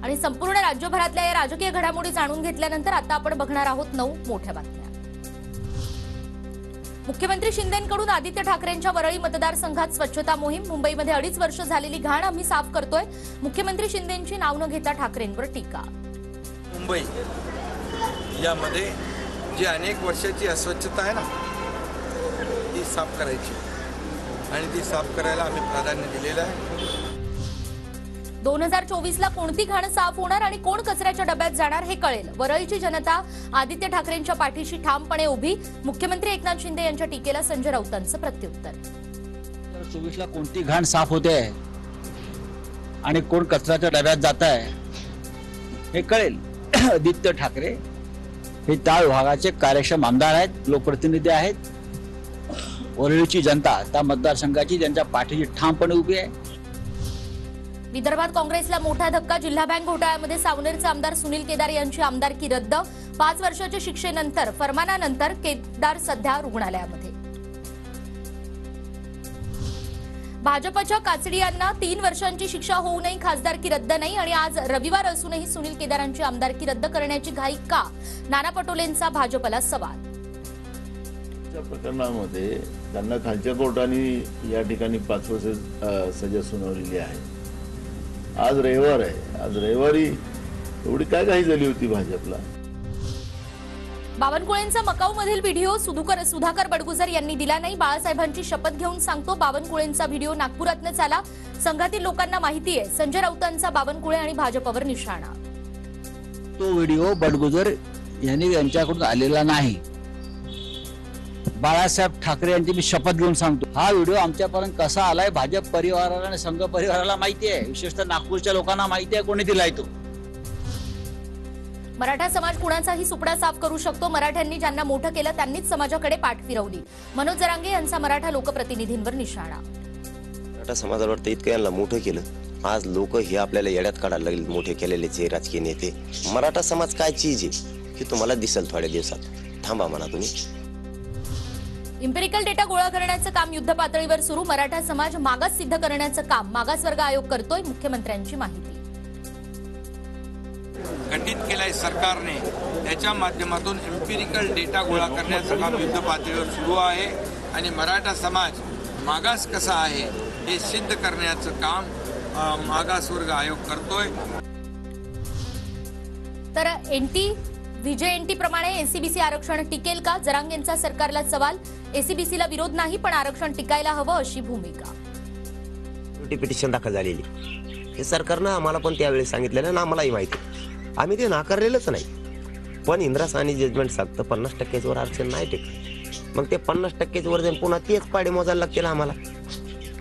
आणि संपूर्ण राज्यभरातल्या या राजकीय घडामोडी जाणून घेतल्यानंतर आता आपण बघणार आहोत 9 मोठ्या बातम्या। मुख्यमंत्री शिंदेंकडून आदित्य ठाकरेंच्या वरळी मतदारसंघात स्वच्छता मोहीम। मुंबईमध्ये 2.5 वर्ष झालेली घाण आम्ही साफ करतोय। मुख्यमंत्री शिंदेंची नाव न घेता ठाकरेंवर टीका। मुंबई यामध्ये जी अनेक वर्षाची अस्वच्छता आहे ना, ती साफ करायची आणि ती साफ करायला आम्ही प्राधान्य दिलेलं आहे। 2024 ला कोणती घाण साफ होणार आणि कोण कचऱ्याच्या डब्यात जाणार हे कळेल। वरळीची जनता आदित्य ठाकरेंच्या पाठीशी ठामपणे उभी। मुख्यमंत्री एकनाथ शिंदे यांच्या टीकेला संजय राऊतांचं प्रत्युत्तर। 2024 ला कोणती घाण साफ होते आणि कोण कचऱ्याच्या डब्यात जात आहे हे कळेल। आदित्य ठाकरे हे त्या विभागाचे कार्यक्षम आमदार आहेत, लोकप्रतिनिधी आहेत। वरळीची जनता त्या मतदारसंघाची त्यांच्या पाठीशी ठामपणे उभी आहे। विदर्भात काँग्रेसला मोठा धक्का। जिल्हा बँक घोटाळ्यामध्ये सावनेरचे आमदार सुनील केदार यांची आमदारकी रद्द। 5 वर्षाच्या शिक्षेनंतर फरमानानंतर केदार सध्या रुग्णालयामध्ये। भाजपच्या काचडी यांना 3 वर्षांची शिक्षा होऊनही खासदारकी रद्द नाही आणि आज रविवार असूनही सुनील केदारांची आमदारकी रद्द करण्याची घाई का? नाना पटोलेंचा भाजपला सवाल। या प्रकरणामध्ये त्यांना खालच्या कोर्टाने या ठिकाणी 5 वर्ष सजा सुनावलेली आहे। आज रविवार आहे, आज रविवारी एवढी काय घाई झाली होती भाजपला? बावनकुळेंचा मकाऊमधील व्हिडिओ सुधाकर बडगुजर यांनी दिला नाही। बाळासाहेबांची शपथ घेऊन सांगतो। बावनकुळेंचा व्हिडिओ नागपुरातनच आला। संघातील लोकांना माहिती आहे। संजय राऊतांचा बावनकुळे आणि भाजपवर निशाणा। तो व्हिडिओ बडगुजर यांनी यांच्याकडून आलेला नाही। बाळासाहेब ठाकरे यांची मी शपथ घेऊन सांगतो, हा व्हिडिओ आमच्यापर्यंत कसा आलाय भाजप परिवाराला आणि संघ परिवाराला माहिती आहे। विशेषतः नागपूरच्या लोकांना माहिती आहे कोणी दिलाय तो। मराठा समाज कुणाचाही सुपडा साफ करू शकतो। मराठ्यांनी ज्यांना मोठं केलं त्यांनीच समाजाकडे पाठ फिरवली। मनोज जरांगे यांचा मराठा लोकप्रतिनिधींवर निशाणा। मराठा समाजावर तर इतकं यांना मोठं केलं, आज लोक हे आपल्याला येड्यात काढायला लागले। मोठे केलेलेच हे राजकीय नेते। मराठा समाज काय चीज आहे हे तुम्हाला दिसेल थोड्या दिवसात। थांबा म्हणा तुम्ही। इम्पेरिकल डेटा गोळा करण्याचं काम युद्ध पातळीवर सुरू। मराठा समाज मागास सिद्ध करण्याचं काम मागासवर्ग आयोग करतोय। मुख्यमंत्र्यांची माहिती। गठीत केलाय सरकारने, त्याच्या माध्यमातून एम्पिरिकल डेटा गोळा करण्याचं काम युद्ध पातळीवर सुरू आहे आणि मराठा समाज मागास कसा आहे हे सिद्ध करण्याचं काम मागासवर्ग आयोग करतोय। तर व्हीजेएनटी प्रमाणे एसीबीसी आरक्षण टिकेल का? जरांगेंचा सरकारला सवाल। एसीबीसीला विरोध नाही पण आरक्षण टिकायला हवं अशी भूमिका। पिटिशन दाखल झालेली हे सरकारनं आम्हाला पण त्यावेळी सांगितलेलं ना, आम्हालाही माहिती, आम्ही ते नाकारलेलंच नाही। पण इंदिरा साहनी जजमेंट सांगतं 50% वर आरक्षण नाही टिकत। मग ते 50% वर जाऊन पुन्हा तेच पाडे मोजायला लागतील आम्हाला।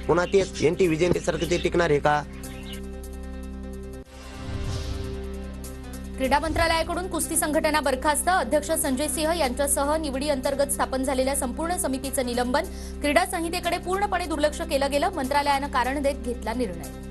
पुन्हा तेच व्हीजेएनटी सारखं ते टिकणार आहे का? क्रीडा मंत्रालयाकडून कुस्ती संघटना बरखास्त। अध्यक्ष संजय सिंह यांच्यासह निवडी अंतर्गत स्थापन झालेल्या संपूर्ण समितीचं निलंबन। क्रीडा संहितेकडे पूर्णपणे दुर्लक्ष केलं गेलं। मंत्रालयानं कारण देत घेतला निर्णय।